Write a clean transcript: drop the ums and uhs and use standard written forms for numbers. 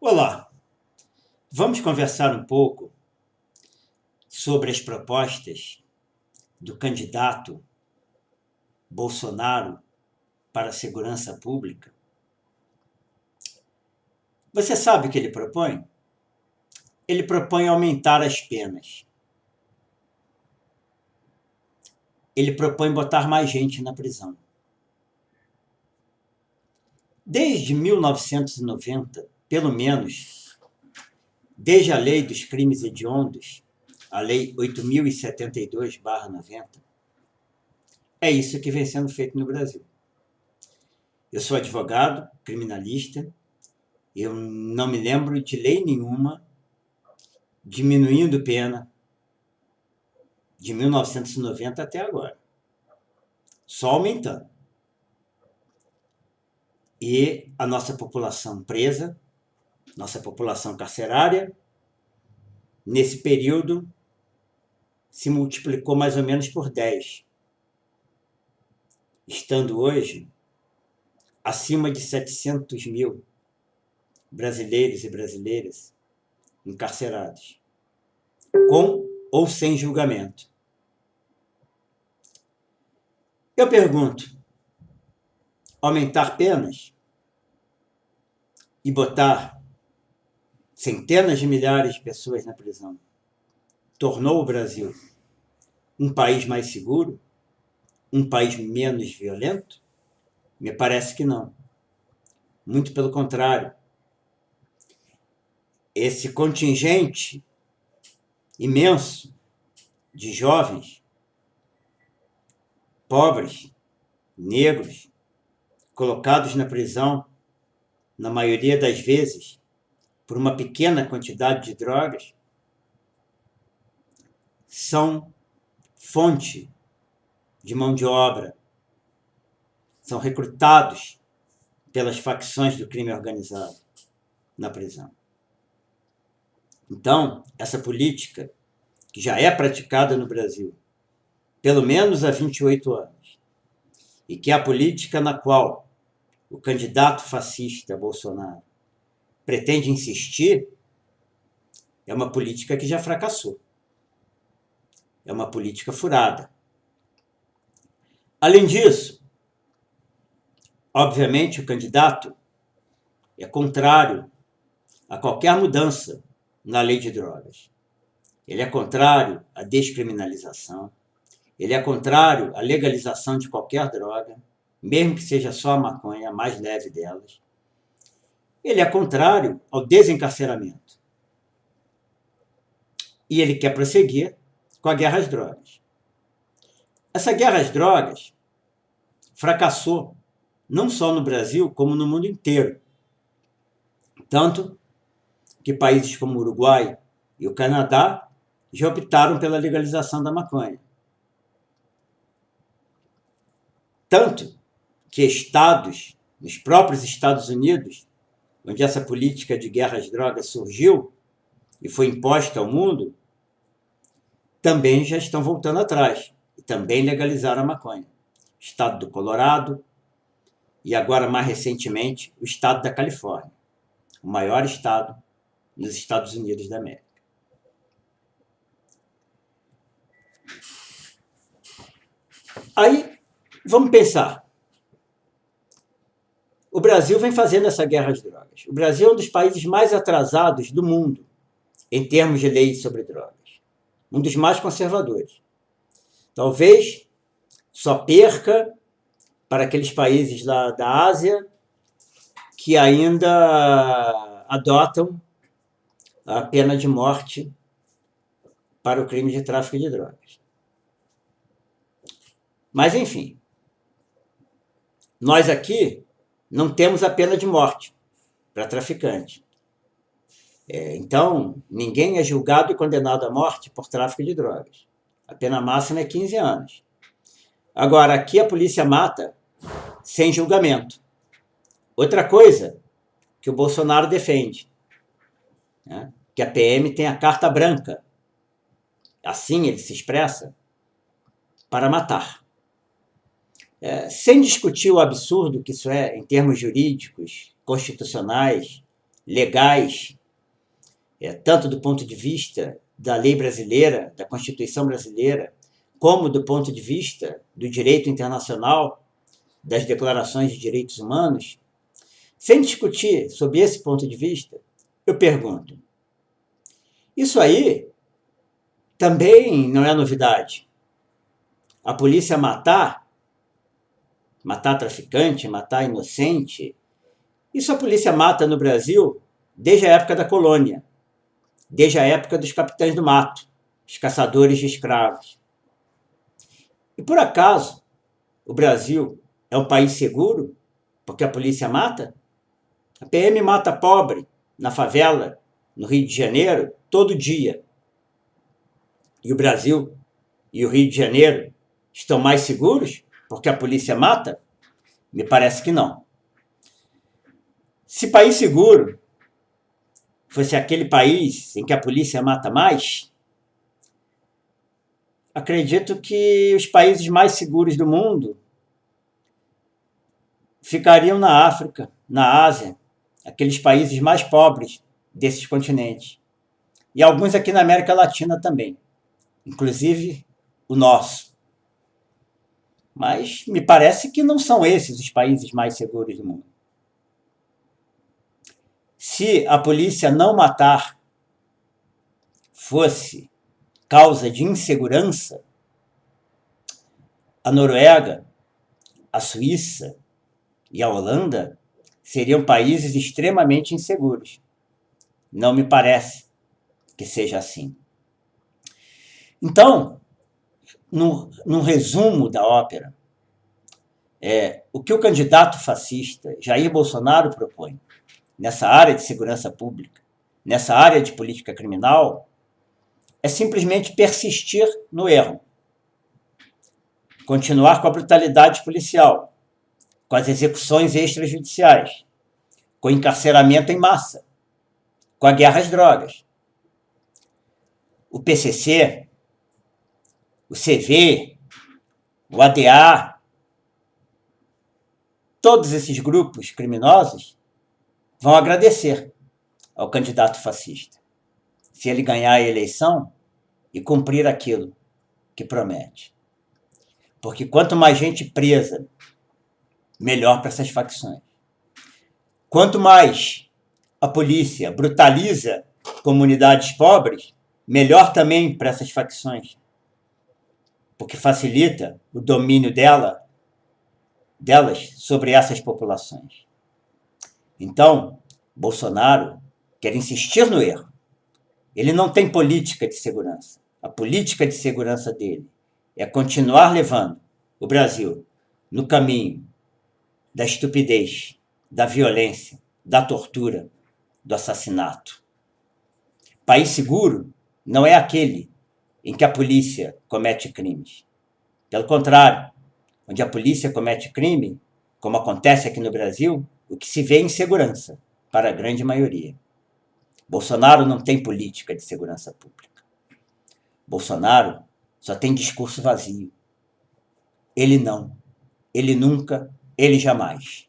Olá, vamos conversar um pouco sobre as propostas do candidato Bolsonaro para a segurança pública. Você sabe o que ele propõe? Ele propõe aumentar as penas. Ele propõe botar mais gente na prisão. Desde 1990, pelo menos, desde a Lei dos Crimes Hediondos, a Lei 8.072/90, é isso que vem sendo feito no Brasil. Eu sou advogado, criminalista, eu não me lembro de lei nenhuma diminuindo pena de 1990 até agora. Só aumentando. E a nossa população presa, nossa população carcerária, nesse período se multiplicou mais ou menos por 10, estando hoje acima de 700 mil brasileiros e brasileiras encarcerados, com ou sem julgamento. Eu pergunto, aumentar penas e botar centenas de milhares de pessoas na prisão tornou o Brasil um país mais seguro? Um país menos violento? Me parece que não. Muito pelo contrário. Esse contingente imenso de jovens, pobres, negros, colocados na prisão, na maioria das vezes, por uma pequena quantidade de drogas, são fonte de mão de obra, são recrutados pelas facções do crime organizado na prisão. Então, essa política, que já é praticada no Brasil, pelo menos há 28 anos, e que é a política na qual o candidato fascista Bolsonaro pretende insistir, é uma política que já fracassou. É uma política furada. Além disso, obviamente o candidato é contrário a qualquer mudança na lei de drogas. Ele é contrário à descriminalização. Ele é contrário à legalização de qualquer droga, mesmo que seja só a maconha, a mais leve delas. Ele é contrário ao desencarceramento. E ele quer prosseguir com a guerra às drogas. Essa guerra às drogas fracassou, não só no Brasil, como no mundo inteiro. Tanto que países como o Uruguai e o Canadá já optaram pela legalização da maconha. Tanto que estados, nos próprios Estados Unidos, onde essa política de guerra às drogas surgiu e foi imposta ao mundo, também já estão voltando atrás e também legalizaram a maconha. O estado do Colorado e agora, mais recentemente, o estado da Califórnia, o maior estado nos Estados Unidos da América. Aí, vamos pensar. O Brasil vem fazendo essa guerra às drogas. O Brasil é um dos países mais atrasados do mundo em termos de leis sobre drogas. Um dos mais conservadores. Talvez só perca para aqueles países lá da Ásia que ainda adotam a pena de morte para o crime de tráfico de drogas. Mas, enfim, nós aqui não temos a pena de morte para traficante. Então, ninguém é julgado e condenado à morte por tráfico de drogas. A pena máxima é 15 anos. Agora, aqui a polícia mata sem julgamento. Outra coisa que o Bolsonaro defende, né? Que a PM tem a carta branca. Assim ele se expressa, para matar. Sem discutir o absurdo que isso é em termos jurídicos, constitucionais, legais, tanto do ponto de vista da lei brasileira, da Constituição brasileira, como do ponto de vista do direito internacional, das declarações de direitos humanos, sem discutir sob esse ponto de vista, eu pergunto, isso aí também não é novidade. A polícia matar traficante, matar inocente, isso a polícia mata no Brasil desde a época da colônia, desde a época dos capitães do mato, os caçadores de escravos. E por acaso o Brasil é um país seguro porque a polícia mata? A PM mata pobre na favela, no Rio de Janeiro, todo dia. E o Brasil e o Rio de Janeiro estão mais seguros porque a polícia mata? Me parece que não. Se país seguro fosse aquele país em que a polícia mata mais, acredito que os países mais seguros do mundo ficariam na África, na Ásia, aqueles países mais pobres desses continentes. E alguns aqui na América Latina também, inclusive o nosso. Mas me parece que não são esses os países mais seguros do mundo. Se a polícia não matar fosse causa de insegurança, a Noruega, a Suíça e a Holanda seriam países extremamente inseguros. Não me parece que seja assim. Então, num resumo da ópera, o que o candidato fascista Jair Bolsonaro propõe nessa área de segurança pública, nessa área de política criminal, é simplesmente persistir no erro. Continuar com a brutalidade policial, com as execuções extrajudiciais, com o encarceramento em massa, com a guerra às drogas. O PCC, o CV, o ADA, todos esses grupos criminosos vão agradecer ao candidato fascista se ele ganhar a eleição e cumprir aquilo que promete. Porque quanto mais gente presa, melhor para essas facções. Quanto mais a polícia brutaliza comunidades pobres, melhor também para essas facções. Porque facilita o domínio delas sobre essas populações. Então, Bolsonaro quer insistir no erro. Ele não tem política de segurança. A política de segurança dele é continuar levando o Brasil no caminho da estupidez, da violência, da tortura, do assassinato. País seguro não é aquele em que a polícia comete crimes. Pelo contrário, onde a polícia comete crime, como acontece aqui no Brasil, o que se vê é insegurança para a grande maioria. Bolsonaro não tem política de segurança pública. Bolsonaro só tem discurso vazio. Ele não. Ele nunca. Ele jamais.